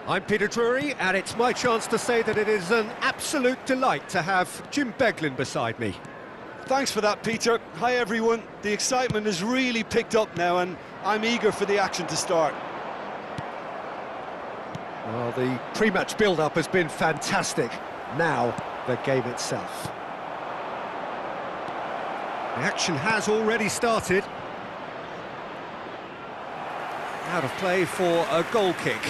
I'm Peter Drury, and it's my chance to say that it is an absolute delight to have Jim Beglin beside me. Thanks for that, Peter. Hi, everyone. The excitement has really picked up now, and I'm eager for the action to start. Well, the pre-match build-up has been fantastic. Now, the game itself. The action has already started. Out of play for a goal kick.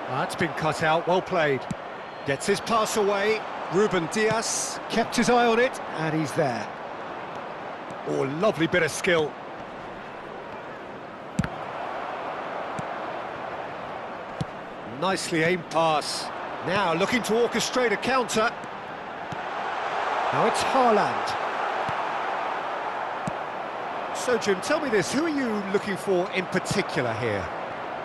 That's been cut out, well played. Gets his pass away. Ruben Dias kept his eye on it, and he's there. Oh, lovely bit of skill. Nicely aimed pass. Now looking to orchestrate a counter. Now it's Haaland. So, Jim, tell me this, who are you looking for in particular here?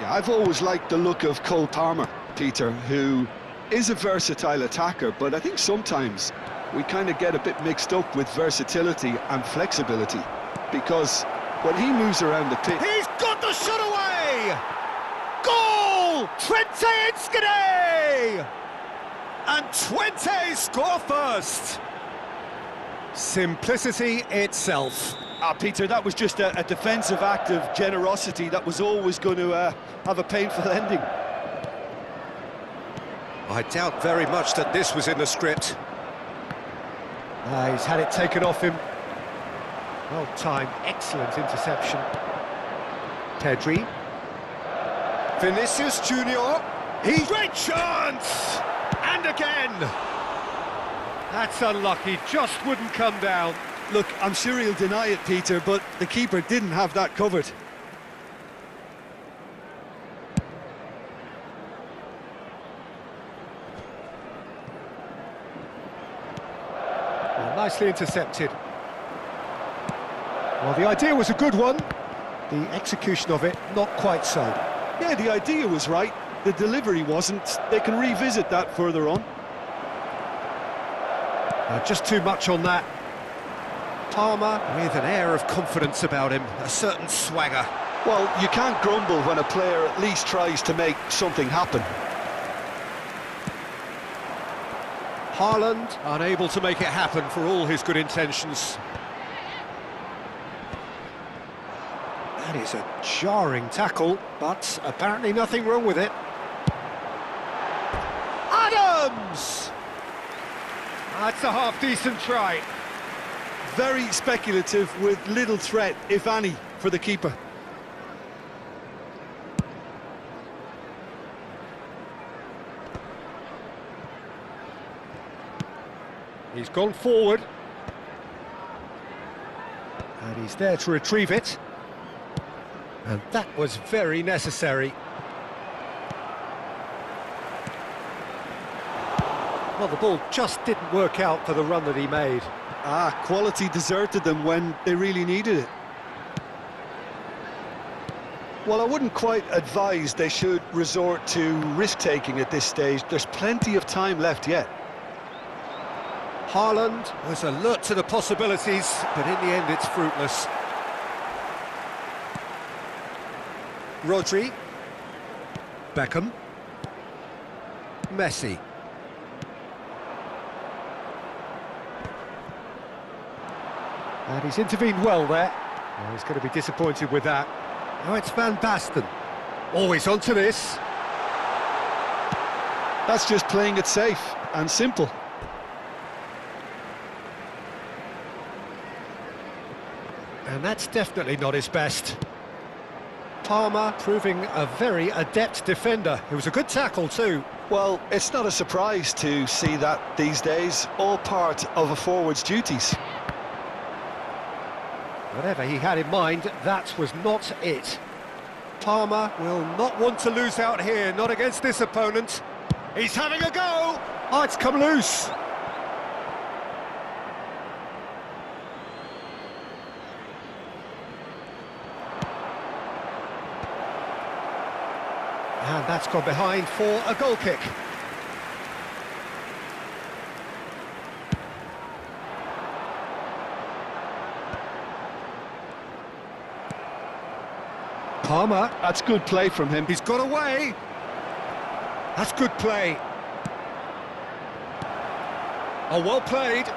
Yeah, I've always liked the look of Cole Palmer, Peter, who is a versatile attacker, but I think sometimes we kind of get a bit mixed up with versatility and flexibility, because when he moves around the pitch... He's got the shot away! Goal! Twente Inskede! And Twente score first! Simplicity itself. Peter, that was just a defensive act of generosity that was always going to have a painful ending. I doubt very much that this was in the script. He's had it taken off him. Well timed, excellent interception. Pedri. Vinicius Junior. Great chance! And again! That's unlucky, just wouldn't come down. Look, I'm sure he'll deny it, Peter, but the keeper didn't have that covered. Well, nicely intercepted. Well, the idea was a good one. The execution of it, not quite so. Yeah, the idea was right. The delivery wasn't. They can revisit that further on. Just too much on that. Palmer with an air of confidence about him, a certain swagger. Well, you can't grumble when a player at least tries to make something happen. Haaland unable to make it happen for all his good intentions. That is a jarring tackle, but apparently nothing wrong with it. Adams! That's a half-decent try. Very speculative with little threat, if any, for the keeper. He's gone forward. And he's there to retrieve it. And that was very necessary. Well, the ball just didn't work out for the run that he made. Quality deserted them when they really needed it. Well, I wouldn't quite advise they should resort to risk-taking at this stage. There's plenty of time left yet. Haaland was alert to the possibilities, but in the end it's fruitless. Rodri. Beckham. Messi. And he's intervened well there. Well, he's going to be disappointed with that. Now it's Van Basten. Always onto this. That's just playing it safe and simple. And that's definitely not his best. Palmer proving a very adept defender. It was a good tackle too. Well, it's not a surprise to see that these days, all part of a forward's duties. Whatever he had in mind, that was not it. Palmer will not want to lose out here, not against this opponent. He's having a go! Oh, it's come loose! And that's gone behind for a goal kick. Palmer, That's good play from him. he's got away. That's good play. Oh, well played.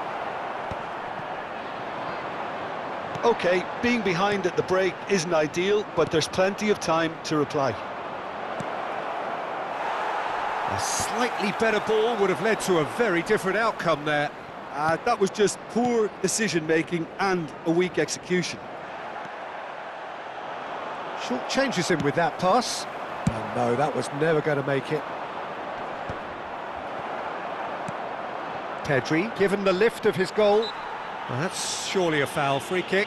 Okay, being behind at the break isn't ideal, but there's plenty of time to reply. A slightly better ball would have led to a very different outcome there. That was just poor decision-making and a weak execution. Short changes him with that pass. Oh no, that was never going to make it. Pedri, given the lift of his goal. Well, that's surely a foul. Free kick.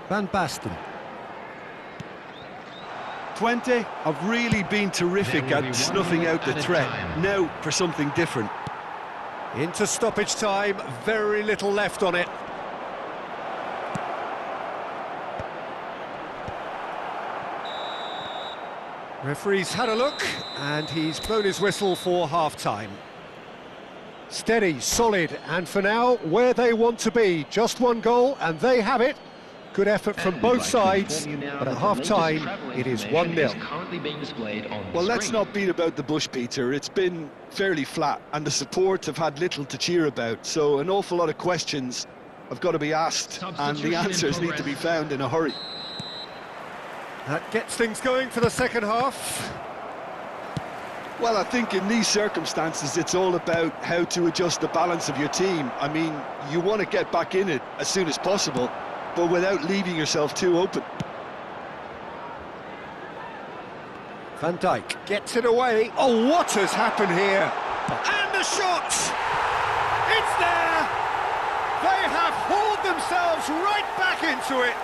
Van Basten. Twente have really been terrific at snuffing out the threat. Now for something different. Into stoppage time, very little left on it. Referee's had a look, and he's blown his whistle for half-time. Steady, solid, and for now, where they want to be. Just one goal, and they have it. Good effort from both sides, but at half-time, it is 1-0. Well, let's not beat about the bush, Peter. It's been fairly flat, and the support have had little to cheer about, so an awful lot of questions have got to be asked, and the answers need to be found in a hurry. That gets things going for the second half. Well, I think in these circumstances, it's all about how to adjust the balance of your team. I mean, you want to get back in it as soon as possible, but without leaving yourself too open. Van Dijk gets it away. Oh, what has happened here? And the shot! It's there! They have hauled themselves right back into it.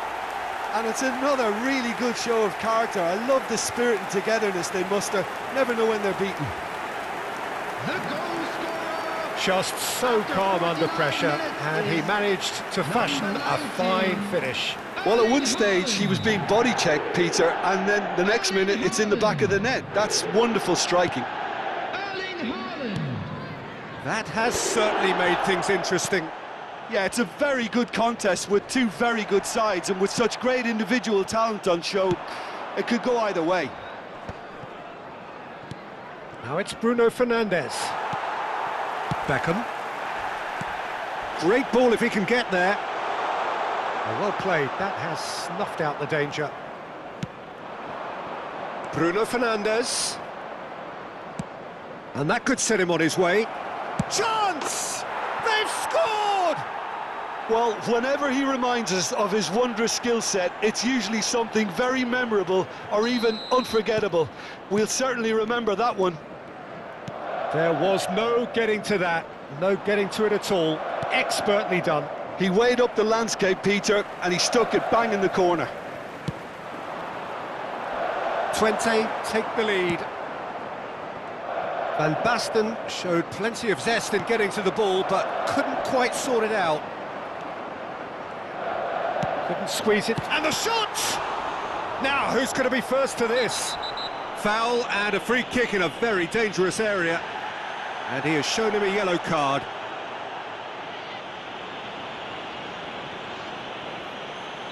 And it's another really good show of character. I love the spirit and togetherness they muster. Never know when they're beaten. Just so calm under pressure, and he managed to fashion a fine finish. Well, at one stage he was being body checked, Peter, and then the next minute it's in the back of the net. That's wonderful striking. That has certainly made things interesting. Yeah, it's a very good contest with two very good sides, and with such great individual talent on show, it could go either way. Now it's Bruno Fernandes. Beckham. Great ball if he can get there. Oh, well played. That has snuffed out the danger. Bruno Fernandes. And that could set him on his way. Chance! They've scored! Well, whenever he reminds us of his wondrous skill set, it's usually something very memorable or even unforgettable. We'll certainly remember that one. There was no getting to that, no getting to it at all. Expertly done. He weighed up the landscape, Peter, and he stuck it bang in the corner. Twente take the lead. Van Basten showed plenty of zest in getting to the ball, but couldn't quite sort it out. Couldn't squeeze it, and the shot! Now, who's going to be first to this? Foul and a free kick in a very dangerous area. And he has shown him a yellow card.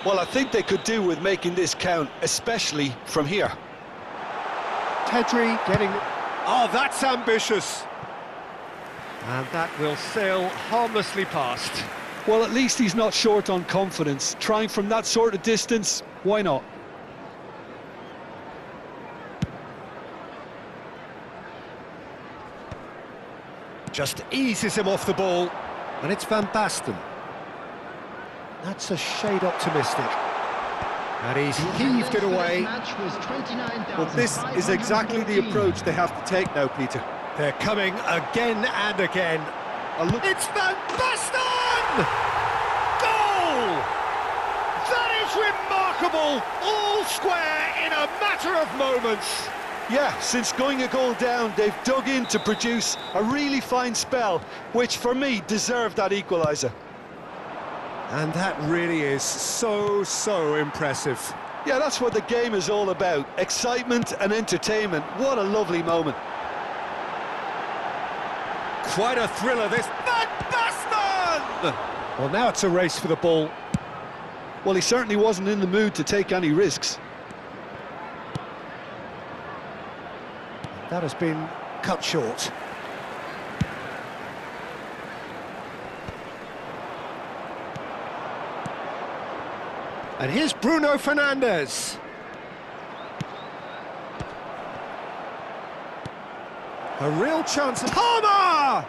Well, I think they could do with making this count, especially from here. Pedri getting... Oh, that's ambitious. And that will sail harmlessly past. Well, at least he's not short on confidence. Trying from that sort of distance, why not? Just eases him off the ball. And it's Van Basten. That's a shade optimistic. And he's heaved it away. Well, this is exactly the approach they have to take now, Peter. They're coming again and again. It's Van Basten! Goal! That is remarkable! All square in a matter of moments. Yeah, since going a goal down, they've dug in to produce a really fine spell, which for me deserved that equaliser. And that really is so impressive. Yeah, that's what the game is all about. Excitement and entertainment. What a lovely moment. Quite a thriller, this. Van Basten! Well, now it's a race for the ball. Well, he certainly wasn't in the mood to take any risks. That has been cut short. And here's Bruno Fernandes. A real chance. Palmer!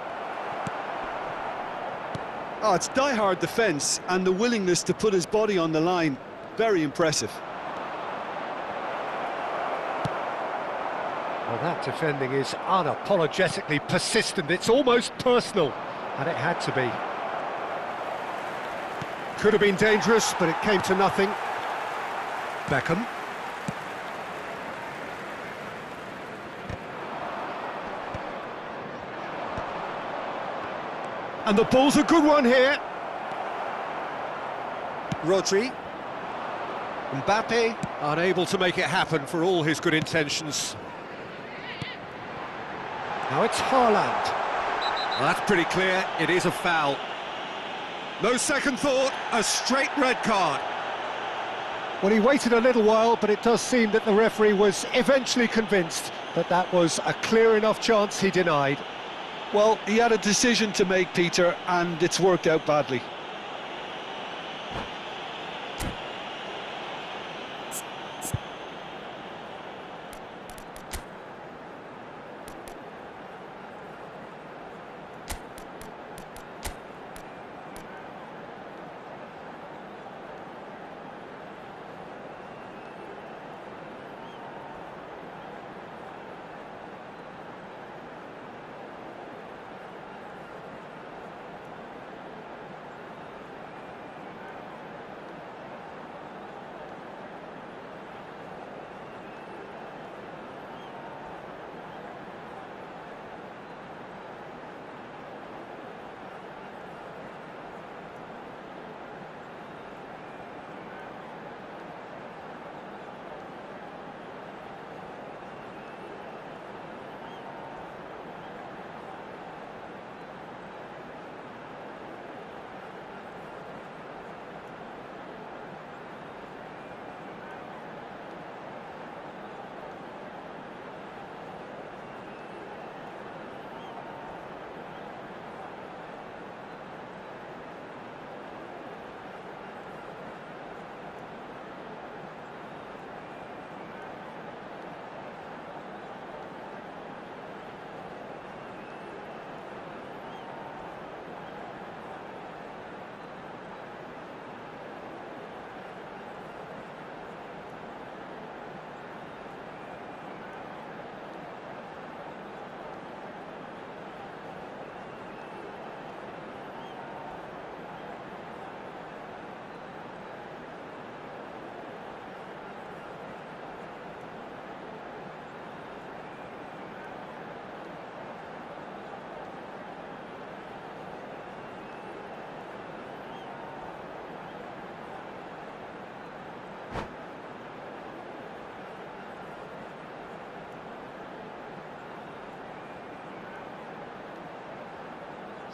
Oh, it's die-hard defence and the willingness to put his body on the line. Very impressive. Well, that defending is unapologetically persistent. It's almost personal, and it had to be. Could have been dangerous, but it came to nothing. Beckham. And the ball's a good one here. Rodri. Mbappe, unable to make it happen for all his good intentions. Now it's Haaland. Well, that's pretty clear, it is a foul. No second thought, a straight red card. Well, he waited a little while, but it does seem that the referee was eventually convinced that that was a clear enough chance he denied. Well, he had a decision to make, Peter, and it's worked out badly.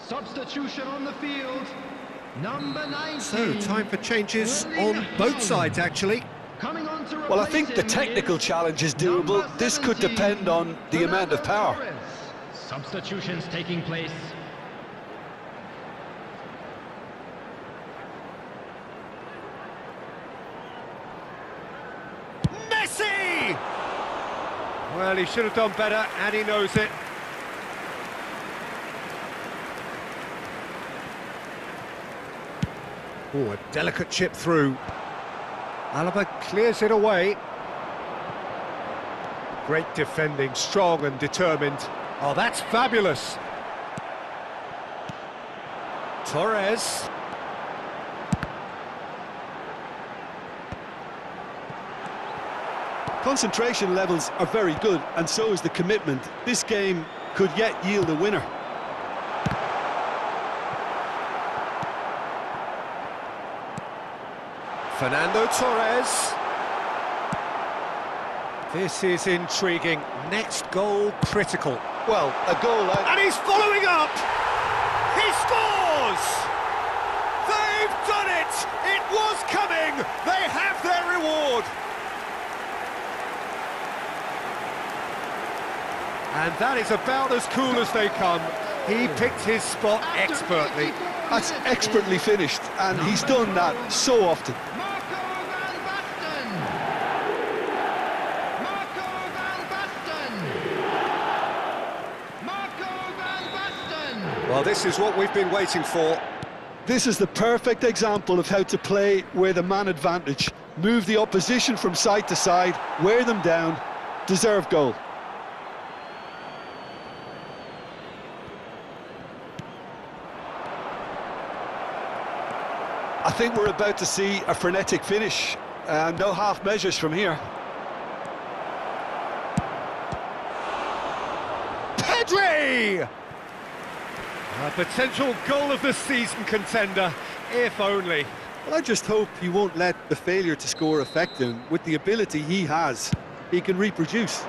Substitution on the field, number 19. So, time for changes on both sides, actually. Coming on to Well, I think the replace him technical is challenge is doable. number This could 17, depend on the amount of power. Torres. Substitutions taking place. Messi! Well, he should have done better, and he knows it. Oh, a delicate chip through. Alaba clears it away. Great defending, strong and determined. Oh, that's fabulous. Torres. Concentration levels are very good, and so is the commitment. This game could yet yield a winner. Fernando Torres. This is intriguing. Next goal critical. Well, a goal out. And he's following up! He scores! They've done it! It was coming! They have their reward! And that is about as cool as they come. He picked his spot expertly. That's expertly finished, and he's done that so often. Marco van Basten. Marco van Basten. Marco van Basten. Well, this is what we've been waiting for. This is the perfect example of how to play with a man advantage. Move the opposition from side to side, wear them down, deserve goal. I think we're about to see a frenetic finish. No half measures from here. Pedri! A potential goal of the season contender, if only. Well, I just hope he won't let the failure to score affect him. With the ability he has, he can reproduce.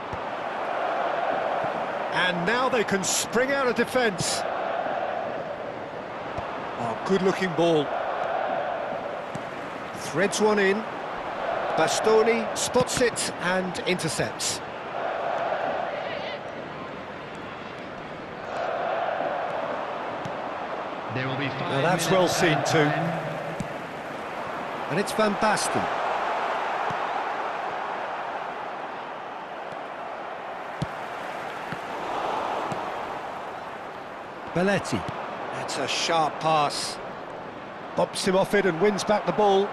And now they can spring out of defence. Oh, good-looking ball. Threads one in. Bastoni spots it and intercepts. There will be 5 Now that's well seen minutes too. time. And it's Van Basten. Belletti. That's a sharp pass. Bops him off it and wins back the ball.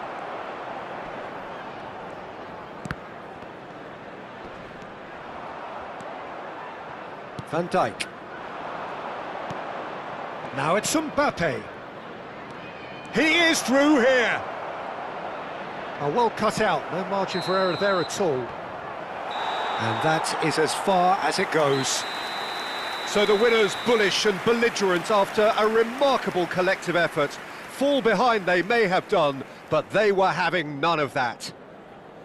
Van Dijk. Now it's Mbappe. He is through here. Oh, well cut out, no margin for error there at all. And that is as far as it goes. So the winners bullish and belligerent after a remarkable collective effort. Fall behind they may have done, but they were having none of that.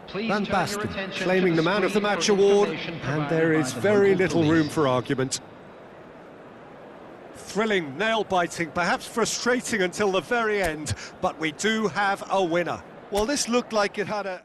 Please Van turn your Basten attention claiming to the man of the screen match for award, information and provided there by is the very local little police. room for argument. Thrilling, nail-biting, perhaps frustrating until the very end, but we do have a winner. Well, this looked like it had a